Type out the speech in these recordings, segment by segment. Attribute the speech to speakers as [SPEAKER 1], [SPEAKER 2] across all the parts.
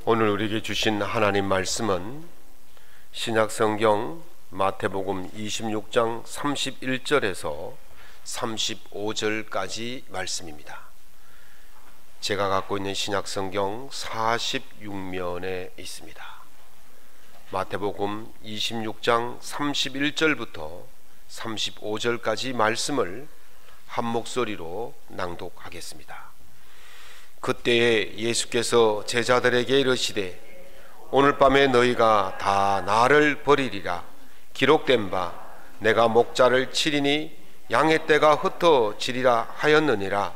[SPEAKER 1] 오늘 우리에게 주신 하나님 말씀은 신약성경 마태복음 26장 31절에서 35절까지 말씀입니다. 제가 갖고 있는 신약성경 46면에 있습니다. 마태복음 26장 31절부터 35절까지 말씀을 한 목소리로 낭독하겠습니다. 그때에 예수께서 제자들에게 이르시되 오늘 밤에 너희가 다 나를 버리리라. 기록된 바 내가 목자를 치리니 양의 떼가 흩어지리라 하였느니라.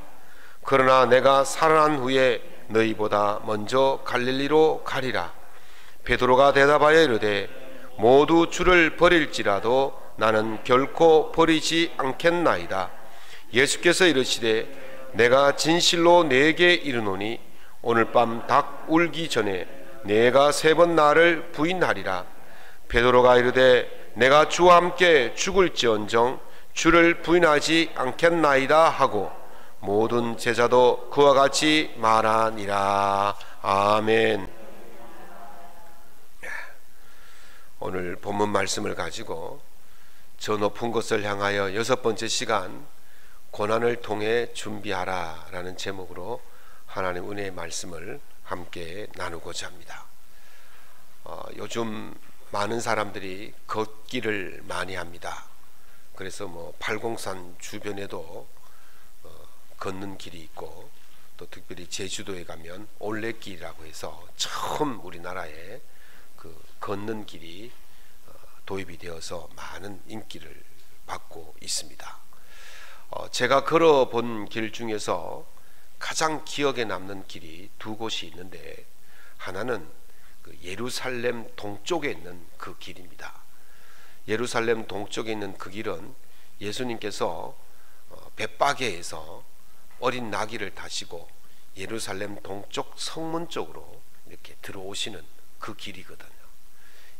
[SPEAKER 1] 그러나 내가 살아난 후에 너희보다 먼저 갈릴리로 가리라. 베드로가 대답하여 이르되 모두 주를 버릴지라도 나는 결코 버리지 않겠나이다. 예수께서 이르시되 내가 진실로 네게 이르노니 오늘 밤 닭 울기 전에 내가 3번 나를 부인하리라. 베드로가 이르되 내가 주와 함께 죽을지언정 주를 부인하지 않겠나이다 하고 모든 제자도 그와 같이 말하니라. 아멘. 오늘 본문 말씀을 가지고 저 높은 곳을 향하여 6번째 시간 고난을 통해 준비하라 라는 제목으로 하나님 은혜의 말씀을 함께 나누고자 합니다. 요즘 많은 사람들이 걷기를 많이 합니다. 그래서 팔공산 주변에도 걷는 길이 있고, 또 특별히 제주도에 가면 올레길이라고 해서 처음 우리나라에 그 걷는 길이 도입이 되어서 많은 인기를 받고 있습니다. 제가 걸어본 길 중에서 가장 기억에 남는 길이 2곳이 있는데, 하나는 그 예루살렘 동쪽에 있는 그 길입니다. 예루살렘 동쪽에 있는 그 길은 예수님께서 벳바게에서 어린 나귀를 타시고 예루살렘 동쪽 성문 쪽으로 이렇게 들어오시는 그 길이거든요.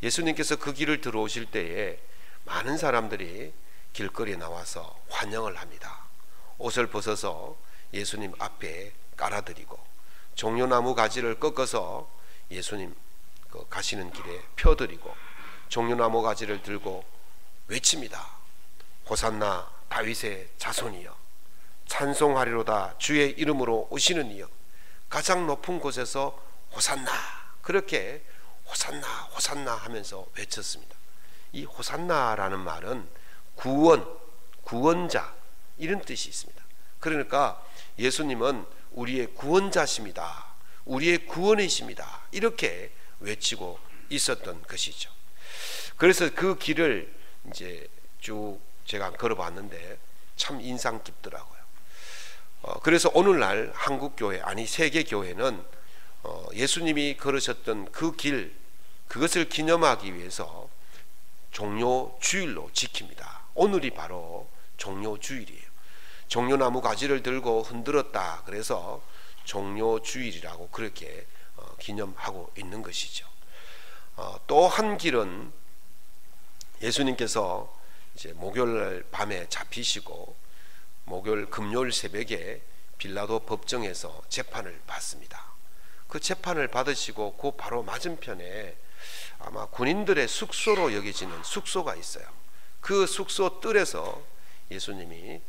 [SPEAKER 1] 예수님께서 그 길을 들어오실 때에 많은 사람들이 길거리에 나와서 환영을 합니다. 옷을 벗어서 예수님 앞에 깔아드리고 종려나무 가지를 꺾어서 예수님 가시는 길에 펴드리고 종려나무 가지를 들고 외칩니다. 호산나 다윗의 자손이여, 찬송하리로다 주의 이름으로 오시는 이여, 가장 높은 곳에서 호산나, 그렇게 호산나 호산나 하면서 외쳤습니다. 이 호산나라는 말은 구원, 구원자 이런 뜻이 있습니다. 그러니까 예수님은 우리의 구원자십니다, 우리의 구원이십니다, 이렇게 외치고 있었던 것이죠. 그래서 그 길을 이제 쭉 제가 걸어봤는데 참 인상 깊더라고요. 그래서 오늘날 한국교회, 아니 세계교회는 예수님이 걸으셨던 그 길, 그것을 기념하기 위해서 종려주일로 지킵니다. 오늘이 바로 종려주일이에요. 종려나무 가지를 들고 흔들었다 그래서 종려주일이라고 그렇게 기념하고 있는 것이죠. 또 한 길은 예수님께서 이제 목요일 밤에 잡히시고 목요일 금요일 새벽에 빌라도 법정에서 재판을 받습니다. 그 재판을 받으시고 그 바로 맞은편에 아마 군인들의 숙소로 여겨지는 숙소가 있어요. 그 숙소 뜰에서 예수님이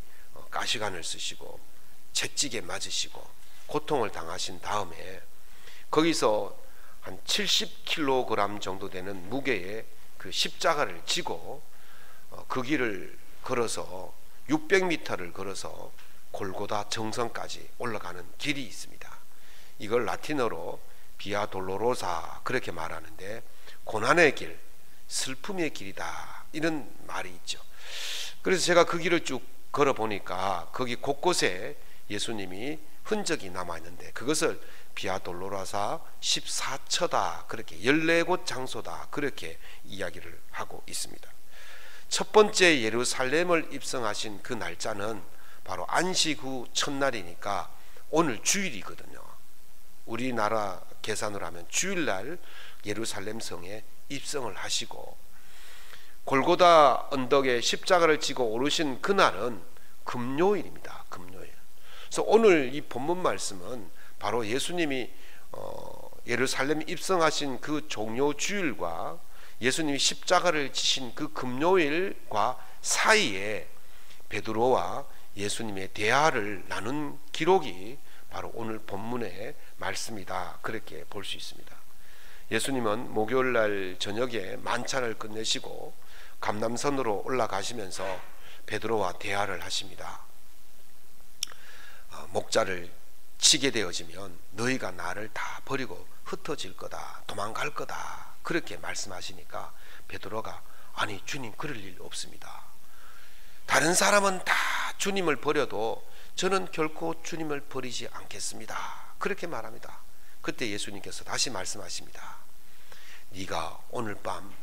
[SPEAKER 1] 가시관을 쓰시고 채찍에 맞으시고 고통을 당하신 다음에 거기서 한 70kg 정도 되는 무게의 그 십자가를 지고 그 길을 걸어서 600m를 걸어서 골고다 정성까지 올라가는 길이 있습니다. 이걸 라틴어로 비아 돌로로사 그렇게 말하는데, 고난의 길, 슬픔의 길이다 이런 말이 있죠. 그래서 제가 그 길을 쭉 걸어보니까 거기 곳곳에 예수님이 흔적이 남아있는데 그것을 비아 돌로로사 14처다, 그렇게 14곳 장소다 그렇게 이야기를 하고 있습니다. 첫 번째 예루살렘을 입성하신 그 날짜는 바로 안식 후 첫날이니까 오늘 주일이거든요. 우리나라 계산으로 하면 주일날 예루살렘 성에 입성을 하시고 골고다 언덕에 십자가를 지고 오르신 그날은 금요일입니다. 금요일. 그래서 오늘 이 본문 말씀은 바로 예수님이 예루살렘 입성하신 그 종료 주일과 예수님이 십자가를 지신 그 금요일과 사이에 베드로와 예수님의 대화를 나눈 기록이 바로 오늘 본문의 말씀이다, 그렇게 볼 수 있습니다. 예수님은 목요일날 저녁에 만찬을 끝내시고 감람산으로 올라가시면서 베드로와 대화를 하십니다. 목자를 치게 되어지면 너희가 나를 다 버리고 흩어질 거다, 도망갈 거다, 그렇게 말씀하시니까 베드로가 아니 주님, 그럴 일 없습니다. 다른 사람은 다 주님을 버려도 저는 결코 주님을 버리지 않겠습니다, 그렇게 말합니다. 그때 예수님께서 다시 말씀하십니다. 네가 오늘 밤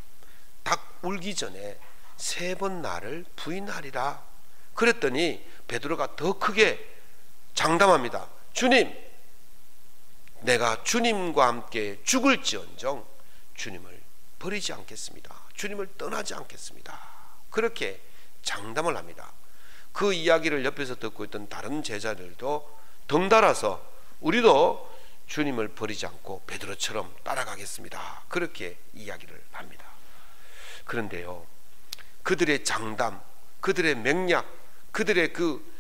[SPEAKER 1] 닭 울기 전에 3번 나를 부인하리라. 그랬더니 베드로가 더 크게 장담합니다. 주님, 내가 주님과 함께 죽을지언정 주님을 버리지 않겠습니다. 주님을 떠나지 않겠습니다. 그렇게 장담을 합니다. 그 이야기를 옆에서 듣고 있던 다른 제자들도 덩달아서 우리도 주님을 버리지 않고 베드로처럼 따라가겠습니다, 그렇게 이야기를 합니다. 그런데요, 그들의 장담, 그들의 맹약, 그들의 그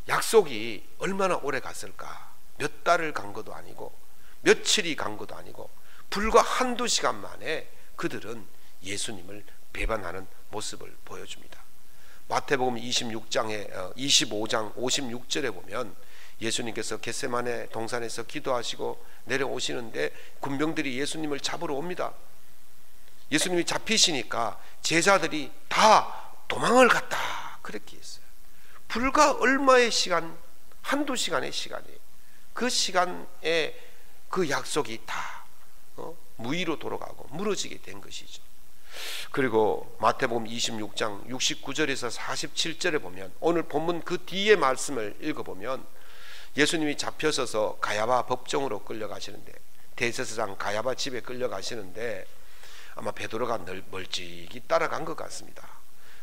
[SPEAKER 1] 약속이 얼마나 오래 갔을까? 몇 달을 간 것도 아니고 며칠이 간 것도 아니고 불과 한두 시간 만에 그들은 예수님을 배반하는 모습을 보여줍니다. 마태복음 25장 56절에 보면 예수님께서 겟세마네 동산에서 기도하시고 내려오시는데 군병들이 예수님을 잡으러 옵니다. 예수님이 잡히시니까 제자들이 다 도망을 갔다, 그렇게 했어요. 불과 얼마의 시간, 한두 시간의 시간이, 그 시간에 그 약속이 다 무의로 돌아가고 무너지게 된 것이죠. 그리고 마태복음 26장 69절에서 47절에 보면, 오늘 본문 그 뒤에 말씀을 읽어보면 예수님이 잡혀서서 가야바 법정으로 끌려가시는데, 대제사장 가야바 집에 끌려가시는데 아마 베드로가 멀찍이 따라간 것 같습니다.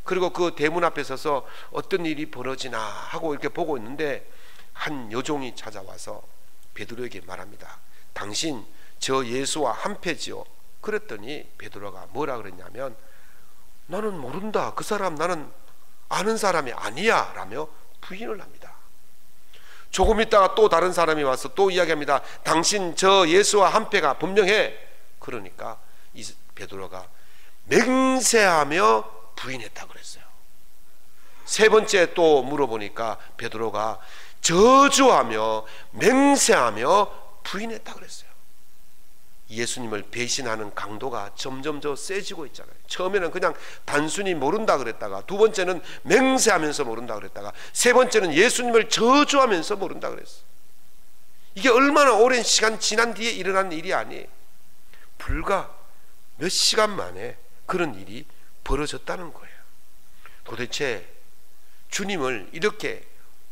[SPEAKER 1] 그리고 그 대문 앞에 서서 어떤 일이 벌어지나 하고 이렇게 보고 있는데 한 여종이 찾아와서 베드로에게 말합니다. 당신 저 예수와 한패지요? 그랬더니 베드로가 뭐라 그랬냐면 나는 모른다, 그 사람 나는 아는 사람이 아니야 라며 부인을 합니다. 조금 있다가 또 다른 사람이 와서 또 이야기합니다. 당신 저 예수와 한패가 분명해. 그러니까 이 베드로가 맹세하며 부인했다 그랬어요. 세 번째 또 물어보니까 베드로가 저주하며 맹세하며 부인했다 그랬어요. 예수님을 배신하는 강도가 점점 더 세지고 있잖아요. 처음에는 그냥 단순히 모른다 그랬다가, 두 번째는 맹세하면서 모른다 그랬다가, 세 번째는 예수님을 저주하면서 모른다 그랬어요. 이게 얼마나 오랜 시간 지난 뒤에 일어난 일이 아니에요. 불과 몇 시간 만에 그런 일이 벌어졌다는 거예요. 도대체 주님을 이렇게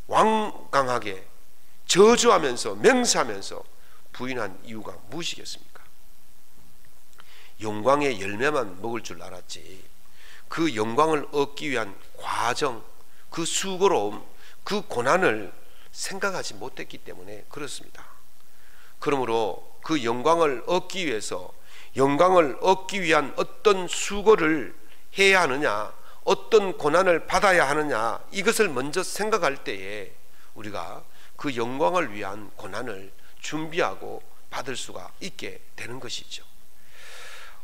[SPEAKER 1] 완강하게 저주하면서 맹세하면서 부인한 이유가 무엇이겠습니까? 영광의 열매만 먹을 줄 알았지 그 영광을 얻기 위한 과정, 그 수고로움, 그 고난을 생각하지 못했기 때문에 그렇습니다. 그러므로 그 영광을 얻기 위해서, 영광을 얻기 위한 어떤 수고를 해야 하느냐, 어떤 고난을 받아야 하느냐, 이것을 먼저 생각할 때에 우리가 그 영광을 위한 고난을 준비하고 받을 수가 있게 되는 것이죠.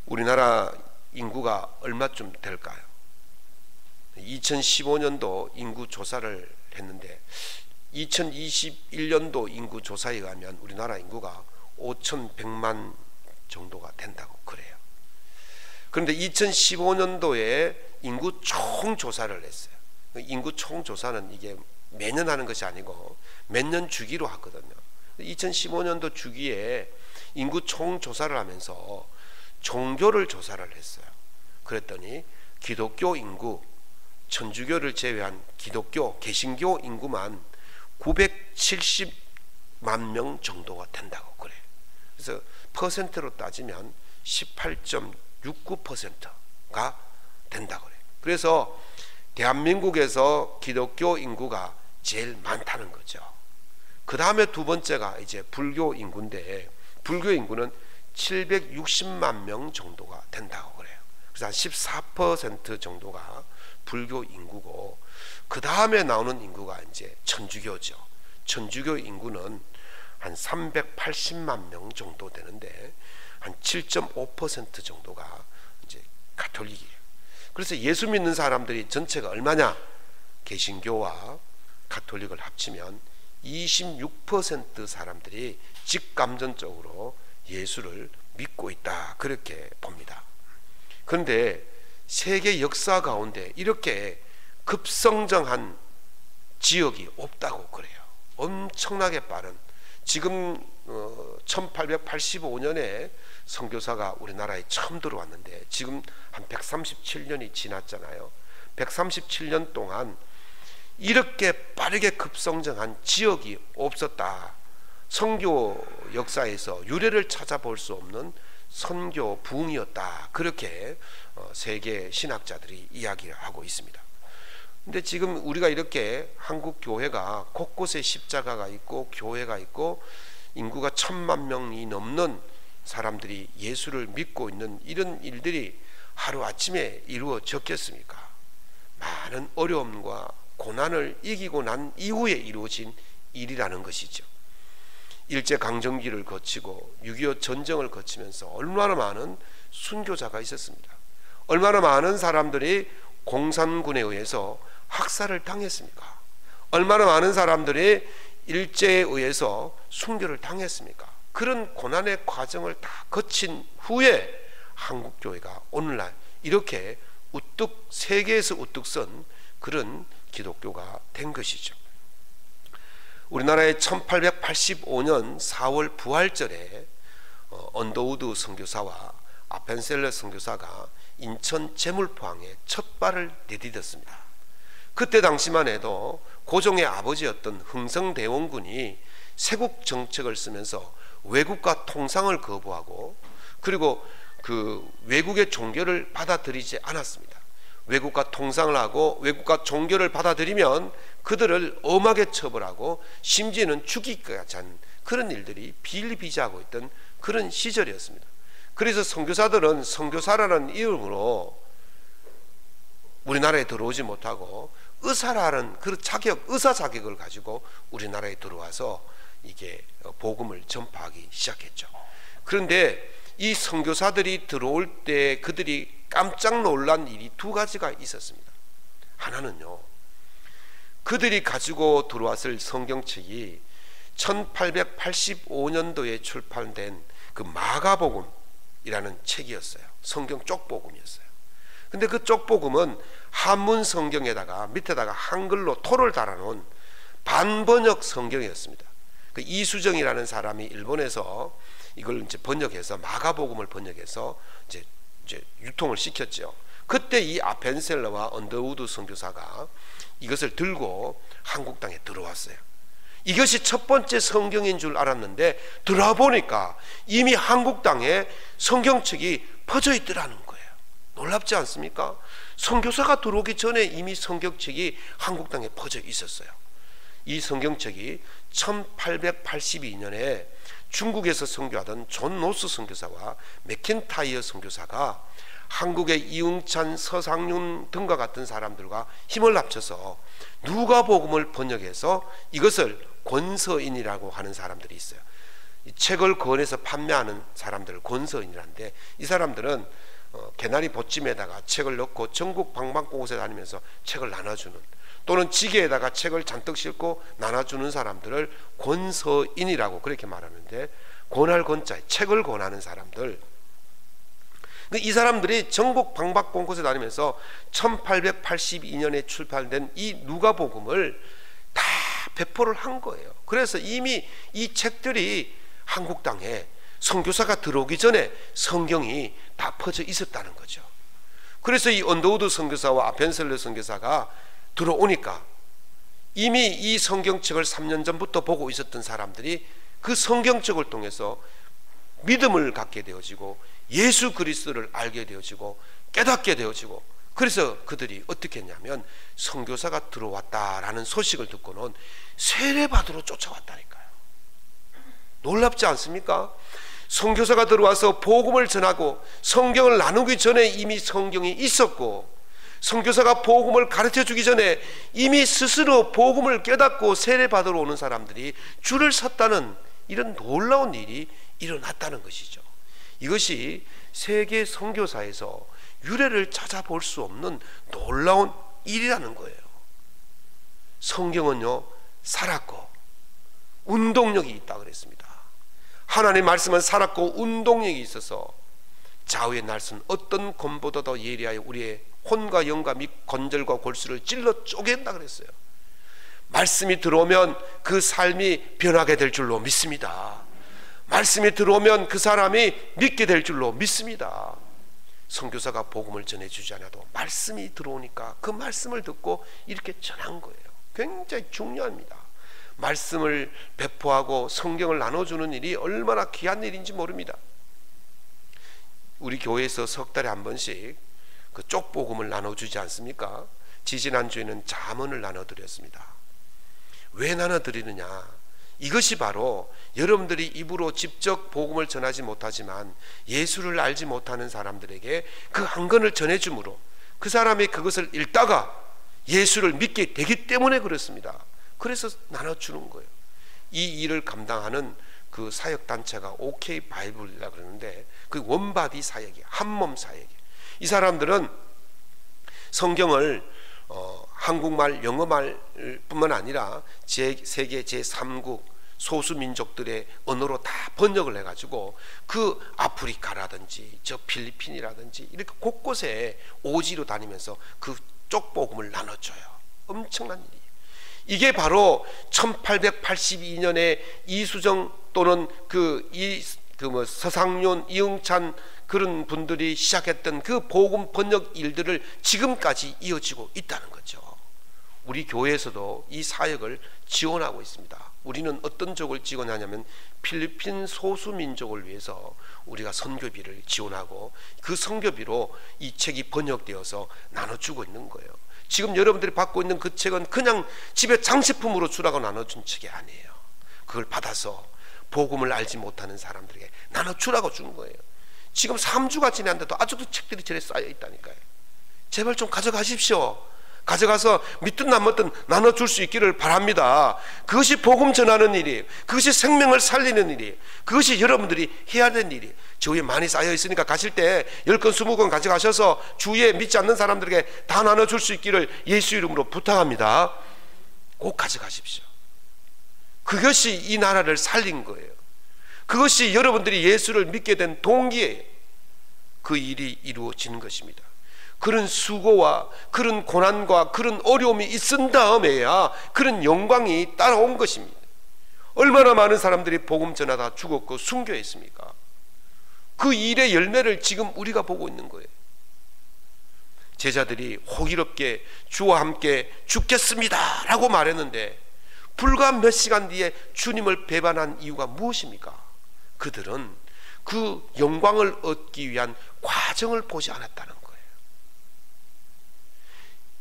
[SPEAKER 1] 우리나라 인구가 얼마쯤 될까요? 2015년도 인구 조사를 했는데 2021년도 인구 조사에 의하면 우리나라 인구가 5,100만 정도가 된다고 그래요. 그런데 2015년도에 인구 총조사를 했어요. 인구 총조사는 이게 매년 하는 것이 아니고 몇 년 주기로 하거든요. 2015년도 주기에 인구 총조사를 하면서 종교를 조사를 했어요. 그랬더니 기독교 인구, 천주교를 제외한 기독교, 개신교 인구만 970만 명 정도가 된다고 그래요. 그래서 퍼센트로 따지면 18.69%가 된다고 그래요. 그래서 대한민국에서 기독교 인구가 제일 많다는 거죠. 그 다음에 두 번째가 이제 불교 인구인데 불교 인구는 760만 명 정도가 된다고 그래요. 그래서 한 14% 정도가 불교 인구고, 그 다음에 나오는 인구가 이제 천주교죠. 천주교 인구는 한 380만 명 정도 되는데 한 7.5% 정도가 이제 가톨릭이에요. 그래서 예수 믿는 사람들이 전체가 얼마냐? 개신교와 가톨릭을 합치면 26% 사람들이 직감전적으로 예수를 믿고 있다, 그렇게 봅니다. 그런데 세계 역사 가운데 이렇게 급성장한 지역이 없다고 그래요. 엄청나게 빠른, 지금 1885년에 선교사가 우리나라에 처음 들어왔는데 지금 한 137년이 지났잖아요. 137년 동안 이렇게 빠르게 급성장한 지역이 없었다. 선교 역사에서 유래를 찾아볼 수 없는 선교 부흥이었다, 그렇게 세계 신학자들이 이야기를 하고 있습니다. 근데 지금 우리가 이렇게 한국 교회가 곳곳에 십자가가 있고 교회가 있고 인구가 1000만 명이 넘는 사람들이 예수를 믿고 있는 이런 일들이 하루아침에 이루어졌겠습니까? 많은 어려움과 고난을 이기고 난 이후에 이루어진 일이라는 것이죠. 일제강점기를 거치고 6.25 전쟁을 거치면서 얼마나 많은 순교자가 있었습니다. 얼마나 많은 사람들이 공산군에 의해서 학살을 당했습니까? 얼마나 많은 사람들이 일제에 의해서 순교를 당했습니까? 그런 고난의 과정을 다 거친 후에 한국교회가 오늘날 이렇게 우뚝, 세계에서 우뚝 선 그런 기독교가 된 것이죠. 우리나라의 1885년 4월 부활절에 언더우드 선교사와 아펜셀러 선교사가 인천 제물포항에 첫 발을 내디뎠습니다. 그때 당시만 해도 고종의 아버지였던 흥성대원군이 세국 정책을 쓰면서 외국과 통상을 거부하고, 그리고 그 외국의 종교를 받아들이지 않았습니다. 외국과 통상을 하고 외국과 종교를 받아들이면 그들을 엄하게 처벌하고 심지어는 죽이기까지 한 그런 일들이 비일비재하고 있던 그런 시절이었습니다. 그래서 선교사들은 선교사라는 이름으로 우리나라에 들어오지 못하고 의사라는 그 자격, 의사 자격을 가지고 우리나라에 들어와서 이게 복음을 전파하기 시작했죠. 그런데 이 선교사들이 들어올 때 그들이 깜짝 놀란 일이 두 가지가 있었습니다. 하나는요, 그들이 가지고 들어왔을 성경책이 1885년도에 출판된 그 마가복음이라는 책이었어요. 성경 쪽복음이었어요. 근데 그 쪽복음은 한문 성경에다가 밑에다가 한글로 토를 달아놓은 반번역 성경이었습니다. 그 이수정이라는 사람이 일본에서 이걸 이제 번역해서 마가복음을 번역해서 이제 유통을 시켰죠. 그때 이 아펜셀러와 언더우드 선교사가 이것을 들고 한국 땅에 들어왔어요. 이것이 첫 번째 성경인 줄 알았는데 들어와 보니까 이미 한국 땅에 성경책이 퍼져 있더라는 거예요. 놀랍지 않습니까? 선교사가 들어오기 전에 이미 성경책이 한국 땅에 퍼져 있었어요. 이 성경책이 1882년에 중국에서 선교하던 존 노스 선교사와 맥킨타이어 선교사가 한국의 이웅찬, 서상윤 등과 같은 사람들과 힘을 합쳐서 누가복음을 번역해서 이것을 권서인이라고 하는 사람들이 있어요. 이 책을 권해서 판매하는 사람들을 권서인이라는데, 이 사람들은 개나리 보찜에다가 책을 넣고 전국 방방곳곳에 다니면서 책을 나눠주는, 또는 지게에다가 책을 잔뜩 싣고 나눠주는 사람들을 권서인이라고 그렇게 말하는데, 권할 권자에 책을 권하는 사람들, 이 사람들이 전국 방방곳곳에 다니면서 1882년에 출판된 이 누가복음을 다 배포를 한 거예요. 그래서 이미 이 책들이 한국 땅에 선교사가 들어오기 전에 성경이 다 퍼져 있었다는 거죠. 그래서 이 언더우드 선교사와 아펜셀러 선교사가 들어오니까 이미 이 성경책을 3년 전부터 보고 있었던 사람들이 그 성경책을 통해서 믿음을 갖게 되어지고 예수 그리스도를 알게 되어지고 깨닫게 되어지고, 그래서 그들이 어떻게 했냐면 선교사가 들어왔다라는 소식을 듣고는 세례받으러 쫓아왔다니까요. 놀랍지 않습니까? 선교사가 들어와서 복음을 전하고 성경을 나누기 전에 이미 성경이 있었고, 선교사가 복음을 가르쳐주기 전에 이미 스스로 복음을 깨닫고 세례받으러 오는 사람들이 줄을 섰다는 이런 놀라운 일이 일어났다는 것이죠. 이것이 세계 선교사에서 유래를 찾아볼 수 없는 놀라운 일이라는 거예요. 성경은요, 살았고 운동력이 있다 그랬습니다. 하나님의 말씀은 살았고 운동력이 있어서 좌우의 날선 어떤 검보다 더 예리하여 우리의 혼과 영과 및 관절과 골수를 찔러 쪼갠다 그랬어요. 말씀이 들어오면 그 삶이 변하게 될 줄로 믿습니다. 말씀이 들어오면 그 사람이 믿게 될 줄로 믿습니다. 선교사가 복음을 전해주지 않아도 말씀이 들어오니까 그 말씀을 듣고 이렇게 전한 거예요. 굉장히 중요합니다. 말씀을 배포하고 성경을 나눠주는 일이 얼마나 귀한 일인지 모릅니다. 우리 교회에서 석 달에 한 번씩 그 쪽복음을 나눠주지 않습니까? 지지난주에는 잠언을 나눠드렸습니다. 왜 나눠드리느냐? 이것이 바로 여러분들이 입으로 직접 복음을 전하지 못하지만 예수를 알지 못하는 사람들에게 그 한 권을 전해줌으로 그 사람이 그것을 읽다가 예수를 믿게 되기 때문에 그렇습니다. 그래서 나눠주는 거예요. 이 일을 감당하는 그 사역단체가 OK 바이블이라 그러는데, 그 원바디 사역이, 한몸 사역이, 이 사람들은 성경을 한국말, 영어말 뿐만 아니라 세계 제3국 소수민족들의 언어로 다 번역을 해가지고 그 아프리카라든지 저 필리핀이라든지 이렇게 곳곳에 오지로 다니면서 그 쪽복음을 나눠줘요. 엄청난 일이에요. 이게 바로 1882년에 이수정 또는 서상윤, 이응찬 그런 분들이 시작했던 그 복음 번역 일들을 지금까지 이어지고 있다는 거죠. 우리 교회에서도 이 사역을 지원하고 있습니다. 우리는 어떤 쪽을 지원하냐면 필리핀 소수민족을 위해서 우리가 선교비를 지원하고 그 선교비로 이 책이 번역되어서 나눠주고 있는 거예요. 지금 여러분들이 받고 있는 그 책은 그냥 집에 장식품으로 주라고 나눠준 책이 아니에요. 그걸 받아서 복음을 알지 못하는 사람들에게 나눠주라고 준 거예요. 지금 3주가 지났는데도 아직도 책들이 저래 쌓여 있다니까요. 제발 좀 가져가십시오. 가져가서 믿든 안 믿든 나눠줄 수 있기를 바랍니다. 그것이 복음 전하는 일이에요. 그것이 생명을 살리는 일이에요. 그것이 여러분들이 해야 되는 일이에요. 저 위에 많이 쌓여 있으니까 가실 때 10권 20권 가져가셔서 주위에 믿지 않는 사람들에게 다 나눠줄 수 있기를 예수 이름으로 부탁합니다. 꼭 가져가십시오. 그것이 이 나라를 살린 거예요. 그것이 여러분들이 예수를 믿게 된 동기예요. 그 일이 이루어지는 것입니다. 그런 수고와 그런 고난과 그런 어려움이 있은 다음에야 그런 영광이 따라온 것입니다. 얼마나 많은 사람들이 복음 전하다 죽었고 순교했습니까? 그 일의 열매를 지금 우리가 보고 있는 거예요. 제자들이 호기롭게 주와 함께 죽겠습니다 라고 말했는데 불과 몇 시간 뒤에 주님을 배반한 이유가 무엇입니까? 그들은 그 영광을 얻기 위한 과정을 보지 않았다는 거예요.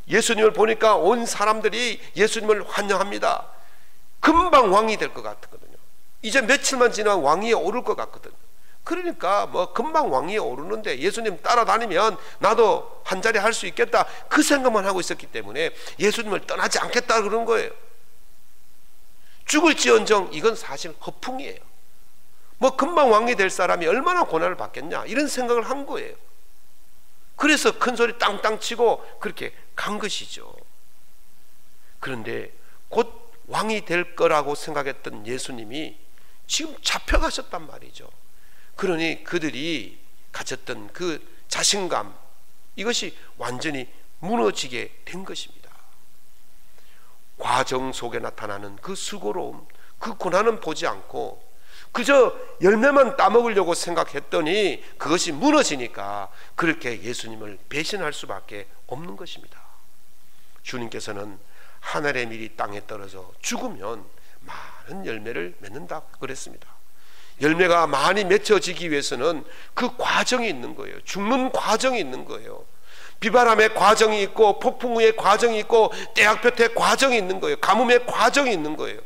[SPEAKER 1] 예수님을 보니까 온 사람들이 예수님을 환영합니다. 금방 왕이 될 것 같거든요. 이제 며칠만 지나면 왕위에 오를 것 같거든요. 그러니까 금방 왕위에 오르는데 예수님 따라다니면 나도 한 자리 할 수 있겠다, 그 생각만 하고 있었기 때문에 예수님을 떠나지 않겠다 그런 거예요. 죽을지언정 이건 사실 허풍이에요. 금방 왕이 될 사람이 얼마나 고난을 받겠냐 이런 생각을 한 거예요. 그래서 큰 소리 땅땅 치고 그렇게 간 것이죠. 그런데 곧 왕이 될 거라고 생각했던 예수님이 지금 잡혀가셨단 말이죠. 그러니 그들이 가졌던 그 자신감, 이것이 완전히 무너지게 된 것입니다. 과정 속에 나타나는 그 수고로움, 그 고난은 보지 않고 그저 열매만 따먹으려고 생각했더니 그것이 무너지니까 그렇게 예수님을 배신할 수밖에 없는 것입니다. 주님께서는 하늘의 밀이 땅에 떨어져 죽으면 많은 열매를 맺는다 그랬습니다. 열매가 많이 맺혀지기 위해서는 그 과정이 있는 거예요. 죽는 과정이 있는 거예요. 비바람의 과정이 있고 폭풍우의 과정이 있고 때학볕의 과정이 있는 거예요. 가뭄의 과정이 있는 거예요.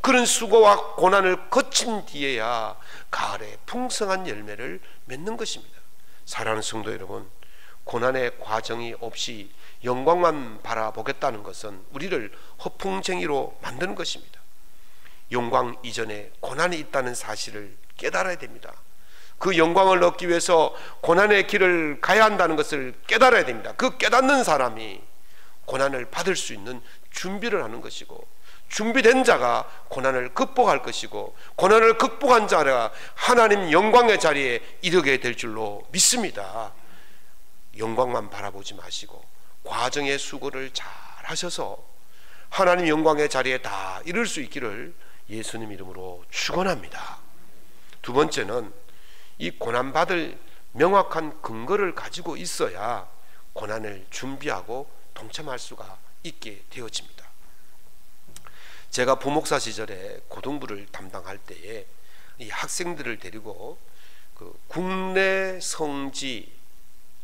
[SPEAKER 1] 그런 수고와 고난을 거친 뒤에야 가을에 풍성한 열매를 맺는 것입니다. 사랑하는 성도 여러분, 고난의 과정이 없이 영광만 바라보겠다는 것은 우리를 허풍쟁이로 만드는 것입니다. 영광 이전에 고난이 있다는 사실을 깨달아야 됩니다. 그 영광을 얻기 위해서 고난의 길을 가야 한다는 것을 깨달아야 됩니다. 그 깨닫는 사람이 고난을 받을 수 있는 준비를 하는 것이고, 준비된 자가 고난을 극복할 것이고, 고난을 극복한 자가 하나님 영광의 자리에 이르게 될 줄로 믿습니다. 영광만 바라보지 마시고 과정의 수고를 잘 하셔서 하나님 영광의 자리에 다 이룰 수 있기를 예수님 이름으로 축원합니다. 두 번째는 이 고난받을 명확한 근거를 가지고 있어야 고난을 준비하고 동참할 수가 있게 되어집니다. 제가 부목사 시절에 고등부를 담당할 때에 이 학생들을 데리고 그 국내 성지,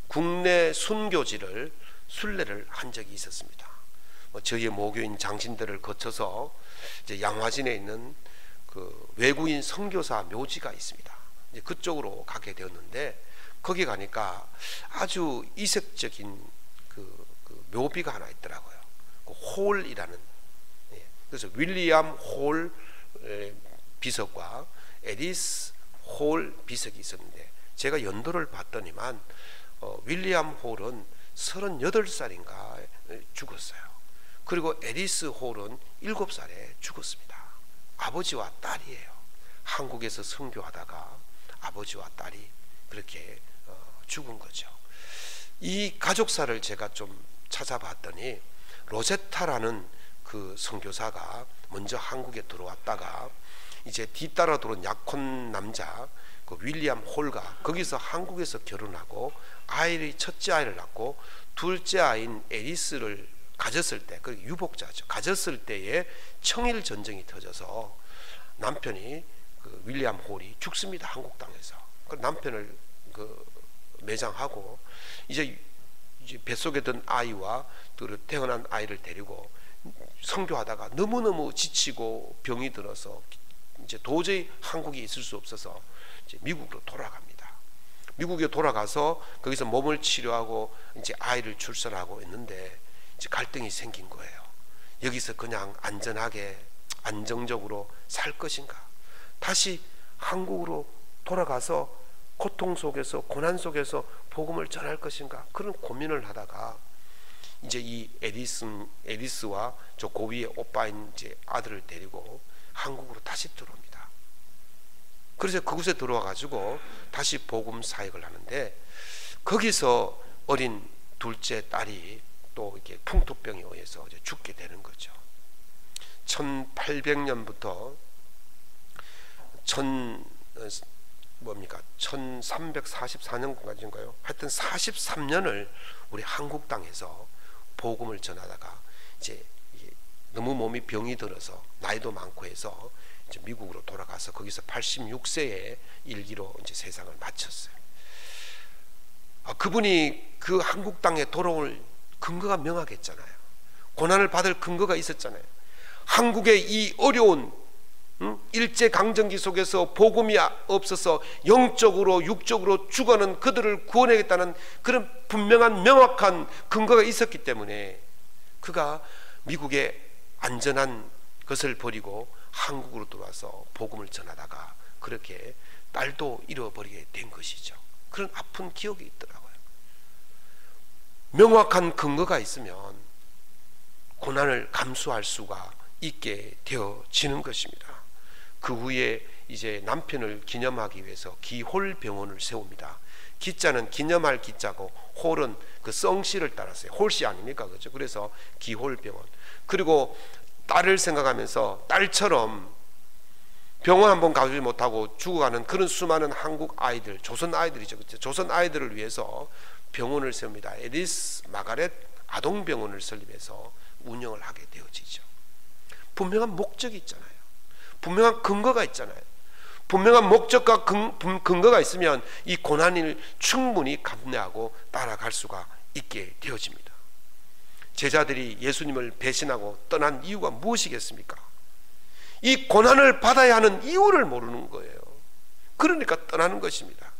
[SPEAKER 1] 국내 순교지를 순례를 한 적이 있었습니다. 저희의 모교인 장신들을 거쳐서 이제 양화진에 있는 그 외국인 선교사 묘지가 있습니다. 이제 그쪽으로 가게 되었는데, 거기 가니까 아주 이색적인 그 묘비가 하나 있더라고요. 그 홀이라는, 그래서 윌리엄 홀 비석과 에디스 홀 비석이 있었는데, 제가 연도를 봤더니만 윌리엄 홀은 38살인가 죽었어요. 그리고 에디스 홀은 7살에 죽었습니다. 아버지와 딸이에요. 한국에서 선교하다가 아버지와 딸이 그렇게 죽은 거죠. 이 가족사를 제가 좀 찾아봤더니, 로제타라는 그 선교사가 먼저 한국에 들어왔다가 이제 뒤따라 들어온 약혼 남자 그 윌리엄 홀과 거기서 한국에서 결혼하고 첫째 아이를 낳고, 둘째 아이인 에리스를 가졌을 때, 그 유복자죠, 가졌을 때에 청일 전쟁이 터져서 남편이 그 윌리엄 홀이 죽습니다. 한국 땅에서. 그 남편을 그 매장하고 이제 뱃속에 든 아이와 또 태어난 아이를 데리고 선교하다가 너무너무 지치고 병이 들어서 이제 도저히 한국에 있을 수 없어서 이제 미국으로 돌아갑니다. 미국에 돌아가서 거기서 몸을 치료하고 이제 아이를 출산하고 있는데 이제 갈등이 생긴 거예요. 여기서 그냥 안전하게 안정적으로 살 것인가, 다시 한국으로 돌아가서 고통 속에서 고난 속에서 복음을 전할 것인가, 그런 고민을 하다가 이제 이 에리스와 저 고위의 오빠인 이제 아들을 데리고 한국으로 다시 들어옵니다. 그래서 그곳에 들어와 가지고 다시 복음 사역을 하는데, 거기서 어린 둘째 딸이 또 이렇게 풍토병에 의해서 이제 죽게 되는 거죠. 1800년부터 1344년까지인가요? 하여튼 43년을 우리 한국 땅에서 복음을 전하다가 이제 너무 몸이 병이 들어서 나이도 많고 해서 이제 미국으로 돌아가서 거기서 86세의 일기로 이제 세상을 마쳤어요. 그분이 그 한국 땅에 돌아올 근거가 명확했잖아요. 고난을 받을 근거가 있었잖아요. 한국의 이 어려운 일제강점기 속에서 복음이 없어서 영적으로 육적으로 죽어가는 그들을 구원하겠다는 그런 분명한 명확한 근거가 있었기 때문에 그가 미국의 안전한 것을 버리고 한국으로 들어와서 복음을 전하다가 그렇게 딸도 잃어버리게 된 것이죠. 그런 아픈 기억이 있더라고요. 명확한 근거가 있으면 고난을 감수할 수가 있게 되어지는 것입니다. 그 후에 이제 남편을 기념하기 위해서 기홀병원을 세웁니다. 기자는 기념할 기자고 홀은 그 성씨를 따랐어요. 홀씨 아닙니까? 그렇죠? 그래서 기홀병원. 그리고 딸을 생각하면서 딸처럼 병원 한번 가지 못하고 죽어가는 그런 수많은 한국 아이들, 조선 아이들이죠. 그렇죠? 조선 아이들을 위해서 병원을 세웁니다. 에리스 마가렛 아동병원을 설립해서 운영을 하게 되어지죠. 분명한 목적이 있잖아요. 분명한 근거가 있잖아요. 분명한 목적과 근거가 있으면 이 고난을 충분히 감내하고 따라갈 수가 있게 되어집니다. 제자들이 예수님을 배신하고 떠난 이유가 무엇이겠습니까? 이 고난을 받아야 하는 이유를 모르는 거예요. 그러니까 떠나는 것입니다.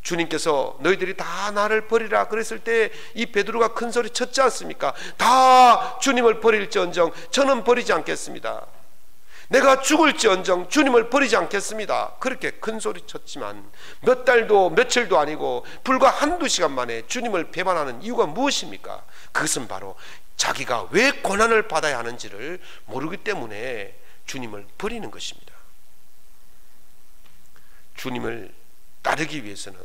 [SPEAKER 1] 주님께서 너희들이 다 나를 버리라 그랬을 때 이 베드로가 큰 소리 쳤지 않습니까? 다 주님을 버릴지언정 저는 버리지 않겠습니다. 내가 죽을지언정 주님을 버리지 않겠습니다. 그렇게 큰 소리 쳤지만 몇 달도 며칠도 아니고 불과 한두 시간 만에 주님을 배반하는 이유가 무엇입니까? 그것은 바로 자기가 왜 고난을 받아야 하는지를 모르기 때문에 주님을 버리는 것입니다. 주님을 따르기 위해서는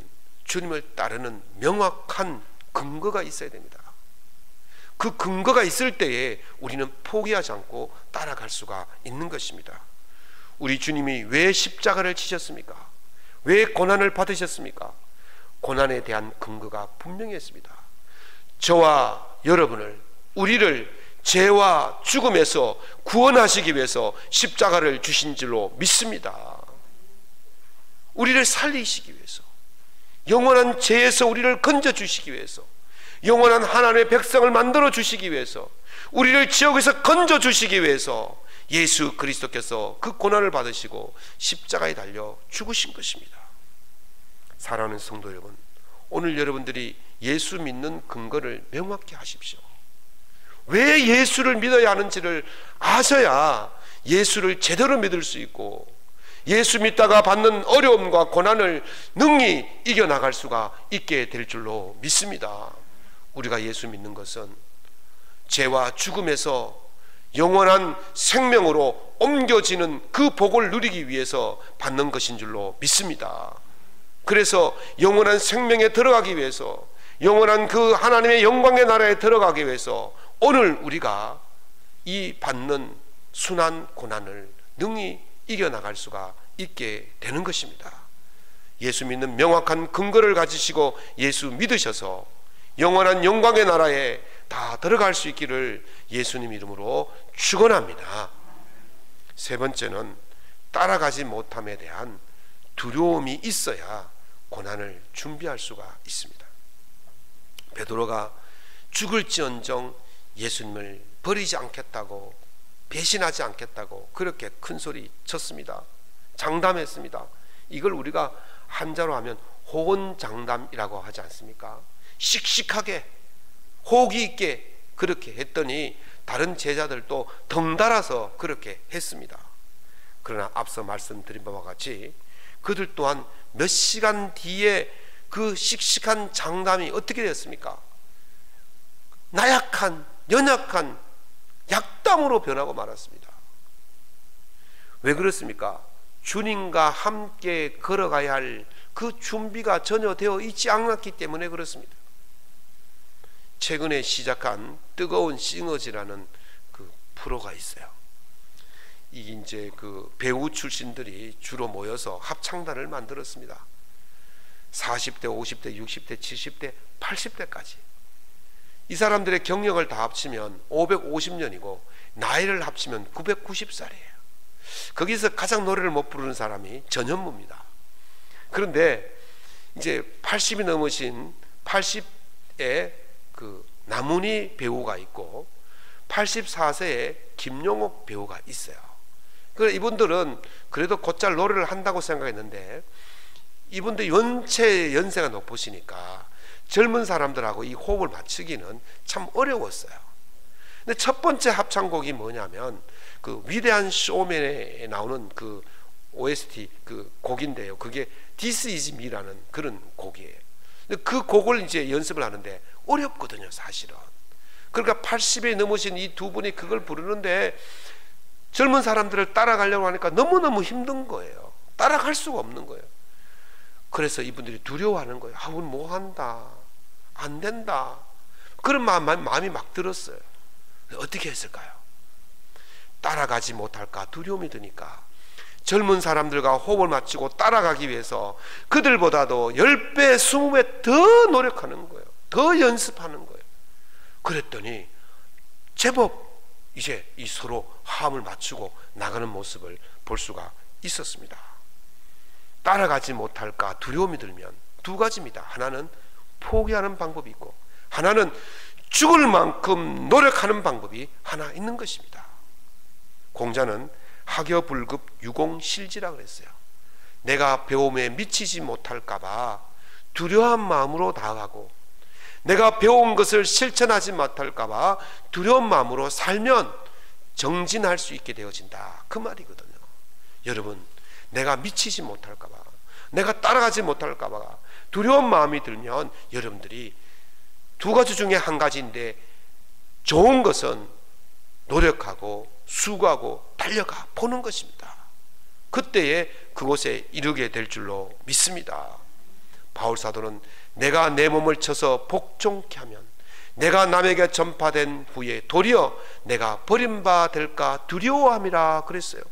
[SPEAKER 1] 주님을 따르는 명확한 근거가 있어야 됩니다. 그 근거가 있을 때에 우리는 포기하지 않고 따라갈 수가 있는 것입니다. 우리 주님이 왜 십자가를 지셨습니까? 왜 고난을 받으셨습니까? 고난에 대한 근거가 분명했습니다. 저와 여러분을, 우리를 죄와 죽음에서 구원하시기 위해서 십자가를 주신 줄로 믿습니다. 우리를 살리시기 위해서, 영원한 죄에서 우리를 건져주시기 위해서, 영원한 하나님의 백성을 만들어 주시기 위해서, 우리를 지옥에서 건져주시기 위해서 예수 그리스도께서 그 고난을 받으시고 십자가에 달려 죽으신 것입니다. 사랑하는 성도 여러분, 오늘 여러분들이 예수 믿는 근거를 명확히 하십시오. 왜 예수를 믿어야 하는지를 아셔야 예수를 제대로 믿을 수 있고 예수 믿다가 받는 어려움과 고난을 능히 이겨나갈 수가 있게 될 줄로 믿습니다. 우리가 예수 믿는 것은 죄와 죽음에서 영원한 생명으로 옮겨지는 그 복을 누리기 위해서 받는 것인 줄로 믿습니다. 그래서 영원한 생명에 들어가기 위해서, 영원한 그 하나님의 영광의 나라에 들어가기 위해서 오늘 우리가 이 받는 순한 고난을 능히 이겨나갈 수가 있게 되는 것입니다. 예수 믿는 명확한 근거를 가지시고 예수 믿으셔서 영원한 영광의 나라에 다 들어갈 수 있기를 예수님 이름으로 축원합니다. 세 번째는 따라가지 못함에 대한 두려움이 있어야 고난을 준비할 수가 있습니다. 베드로가 죽을지언정 예수님을 버리지 않겠다고, 배신하지 않겠다고 그렇게 큰 소리 쳤습니다. 장담했습니다. 이걸 우리가 한자로 하면 호언장담이라고 하지 않습니까? 씩씩하게 호기 있게 그렇게 했더니 다른 제자들도 덩달아서 그렇게 했습니다. 그러나 앞서 말씀드린 바와 같이 그들 또한 몇 시간 뒤에 그 씩씩한 장담이 어떻게 됐습니까? 나약한, 연약한 약담으로 변하고 말았습니다. 왜 그렇습니까? 주님과 함께 걸어가야 할 그 준비가 전혀 되어 있지 않았기 때문에 그렇습니다. 최근에 시작한 뜨거운 싱어지라는 그 프로가 있어요. 이게 이제 그 배우 출신들이 주로 모여서 합창단을 만들었습니다. 40대, 50대, 60대, 70대, 80대까지. 이 사람들의 경력을 다 합치면 550년이고 나이를 합치면 990살이에요. 거기서 가장 노래를 못 부르는 사람이 전현무입니다. 그런데 이제 80이 넘으신 80의 그 남은희 배우가 있고 84세의 김용옥 배우가 있어요. 그래서 이분들은 그래도 곧잘 노래를 한다고 생각했는데 이분들 연체 연세가 높으시니까 젊은 사람들하고 이 호흡을 맞추기는 참 어려웠어요. 근데 첫 번째 합창곡이 뭐냐면 그 위대한 쇼맨에 나오는 그 OST 그 곡인데요. 그게 This Is Me라는 그런 곡이에요. 근데 그 곡을 이제 연습을 하는데 어렵거든요, 사실은. 그러니까 80이 넘으신 이 두 분이 그걸 부르는데 젊은 사람들을 따라가려고 하니까 너무너무 힘든 거예요. 따라갈 수가 없는 거예요. 그래서 이분들이 두려워하는 거예요. 아, 우리 뭐 한다, 안 된다, 그런 마음이 막 들었어요. 어떻게 했을까요? 따라가지 못할까 두려움이 드니까 젊은 사람들과 호흡을 맞추고 따라가기 위해서 그들보다도 10배, 20배 더 노력하는 거예요. 더 연습하는 거예요. 그랬더니 제법 이제 이 서로 화음을 맞추고 나가는 모습을 볼 수가 있었습니다. 따라가지 못할까 두려움이 들면 두 가지입니다. 하나는 포기하는 방법이 있고 하나는 죽을 만큼 노력하는 방법이 하나 있는 것입니다. 공자는 하겨불급 유공실지라 그랬어요. 내가 배움에 미치지 못할까봐 두려운 마음으로 나아가고, 내가 배운 것을 실천하지 못할까봐 두려운 마음으로 살면 정진할 수 있게 되어진다, 그 말이거든요. 여러분, 내가 미치지 못할까봐, 내가 따라가지 못할까봐 두려운 마음이 들면 여러분들이 두 가지 중에 한 가지인데, 좋은 것은 노력하고 수고하고 달려가 보는 것입니다. 그때에 그곳에 이르게 될 줄로 믿습니다. 바울 사도는 내가 내 몸을 쳐서 복종케 하면 내가 남에게 전파된 후에 도리어 내가 버림받을까 두려워함이라 그랬어요.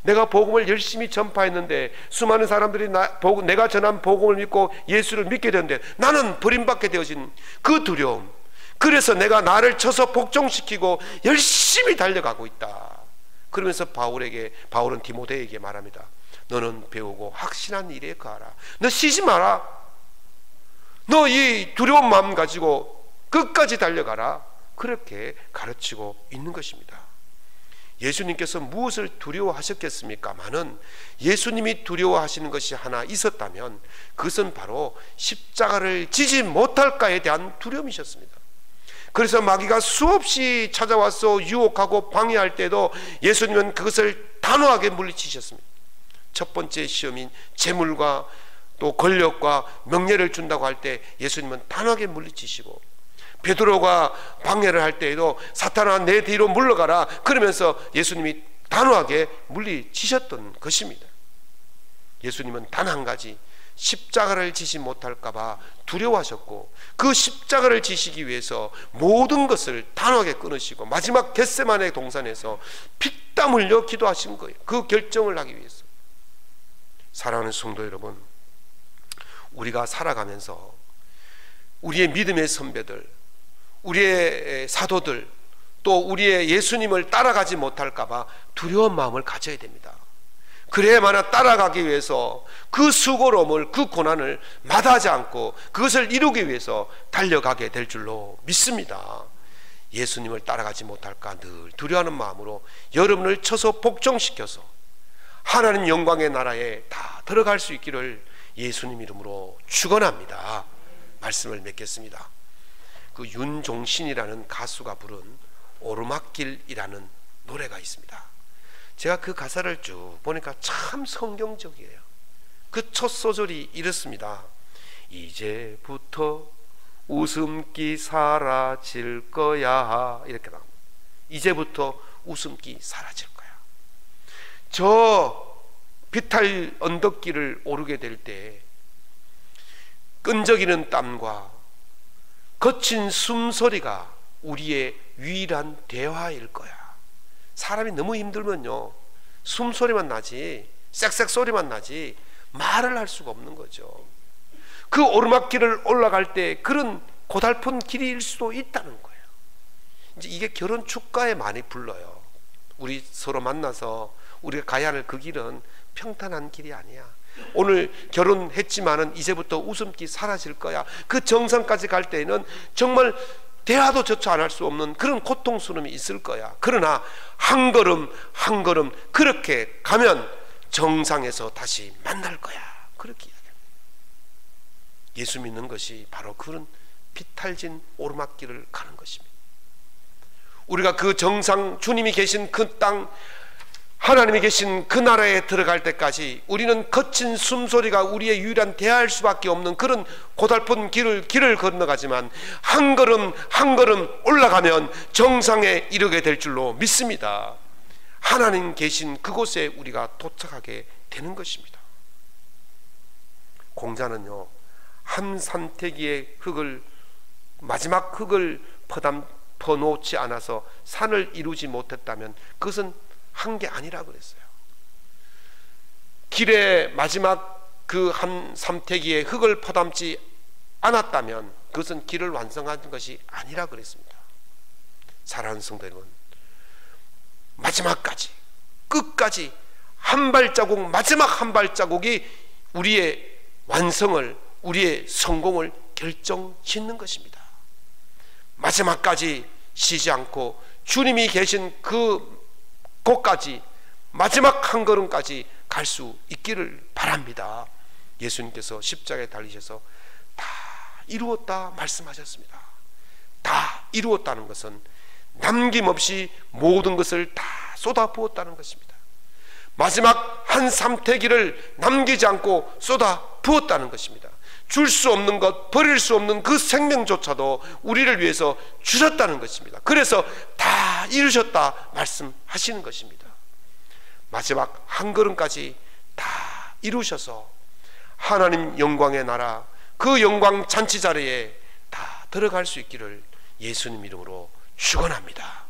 [SPEAKER 1] 내가 복음을 열심히 전파했는데 수많은 사람들이 내가 전한 복음을 믿고 예수를 믿게 되는데 나는 버림받게 되어진 그 두려움, 그래서 내가 나를 쳐서 복종시키고 열심히 달려가고 있다. 그러면서 바울은 디모데에게 말합니다. 너는 배우고 확신한 일에 거하라. 너 쉬지 마라. 너 이 두려운 마음 가지고 끝까지 달려가라. 그렇게 가르치고 있는 것입니다. 예수님께서 무엇을 두려워하셨겠습니까마는 예수님이 두려워하시는 것이 하나 있었다면 그것은 바로 십자가를 지지 못할까에 대한 두려움이셨습니다. 그래서 마귀가 수없이 찾아와서 유혹하고 방해할 때도 예수님은 그것을 단호하게 물리치셨습니다. 첫 번째 시험인 재물과 또 권력과 명예를 준다고 할 때 예수님은 단호하게 물리치시고, 베드로가 방해를 할 때에도 사탄아 내 뒤로 물러가라 그러면서 예수님이 단호하게 물리치셨던 것입니다. 예수님은 단 한 가지, 십자가를 지지 못할까봐 두려워하셨고, 그 십자가를 지시기 위해서 모든 것을 단호하게 끊으시고 마지막 겟세마네 동산에서 피땀 흘려 기도하신 거예요. 그 결정을 하기 위해서. 사랑하는 성도 여러분, 우리가 살아가면서 우리의 믿음의 선배들, 우리의 사도들, 또 우리의 예수님을 따라가지 못할까봐 두려운 마음을 가져야 됩니다. 그래야만 따라가기 위해서 그 수고로움을, 그 고난을 마다하지 않고 그것을 이루기 위해서 달려가게 될 줄로 믿습니다. 예수님을 따라가지 못할까 늘 두려워하는 마음으로 여러분을 쳐서 복종시켜서 하나님 영광의 나라에 다 들어갈 수 있기를 예수님 이름으로 축원합니다. 말씀을 맺겠습니다. 그 윤종신이라는 가수가 부른 오르막길이라는 노래가 있습니다. 제가 그 가사를 쭉 보니까 참 성경적이에요. 그 첫 소절이 이렇습니다. 이제부터 웃음기 사라질 거야, 이렇게 나옵니다. 이제부터 웃음기 사라질 거야. 저 비탈 언덕길을 오르게 될 때 끈적이는 땀과 거친 숨소리가 우리의 유일한 대화일 거야. 사람이 너무 힘들면요, 숨소리만 나지, 쌕쌕 소리만 나지 말을 할 수가 없는 거죠. 그 오르막길을 올라갈 때 그런 고달픈 길일 수도 있다는 거예요. 이제 이게 결혼 축가에 많이 불러요. 우리 서로 만나서 우리가 가야 할 그 길은 평탄한 길이 아니야. 오늘 결혼했지만은 이제부터 웃음기 사라질 거야. 그 정상까지 갈 때에는 정말 대화도 조차 안 할 수 없는 그런 고통스러움이 있을 거야. 그러나 한 걸음 한 걸음 그렇게 가면 정상에서 다시 만날 거야. 그렇게 이야기합니다. 예수 믿는 것이 바로 그런 비탈진 오르막길을 가는 것입니다. 우리가 그 정상, 주님이 계신 그 땅, 하나님이 계신 그 나라에 들어갈 때까지 우리는 거친 숨소리가 우리의 유일한 대화할 수밖에 없는 그런 고달픈 길을 건너가지만 한 걸음 한 걸음 올라가면 정상에 이르게 될 줄로 믿습니다. 하나님 계신 그곳에 우리가 도착하게 되는 것입니다. 공자는요, 한 산태기의 마지막 흙을 퍼놓지 않아서 산을 이루지 못했다면 그것은 한 게 아니라 그랬어요. 길의 마지막 그 한 삼태기의 흙을 퍼담지 않았다면 그것은 길을 완성한 것이 아니라 그랬습니다. 사랑하는 성도 여러분, 마지막까지 끝까지 한 발자국, 마지막 한 발자국이 우리의 완성을, 우리의 성공을 결정짓는 것입니다. 마지막까지 쉬지 않고 주님이 계신 그 곳까지 마지막 한 걸음까지 갈 수 있기를 바랍니다. 예수님께서 십자가에 달리셔서 다 이루었다 말씀하셨습니다. 다 이루었다는 것은 남김없이 모든 것을 다 쏟아부었다는 것입니다. 마지막 한 삼태기를 남기지 않고 쏟아부었다는 것입니다. 줄 수 없는 것, 버릴 수 없는 그 생명조차도 우리를 위해서 주셨다는 것입니다. 그래서 다 이루셨다 말씀하시는 것입니다. 마지막 한 걸음까지 다 이루셔서 하나님 영광의 나라, 그 영광 잔치 자리에 다 들어갈 수 있기를 예수님 이름으로 축원합니다.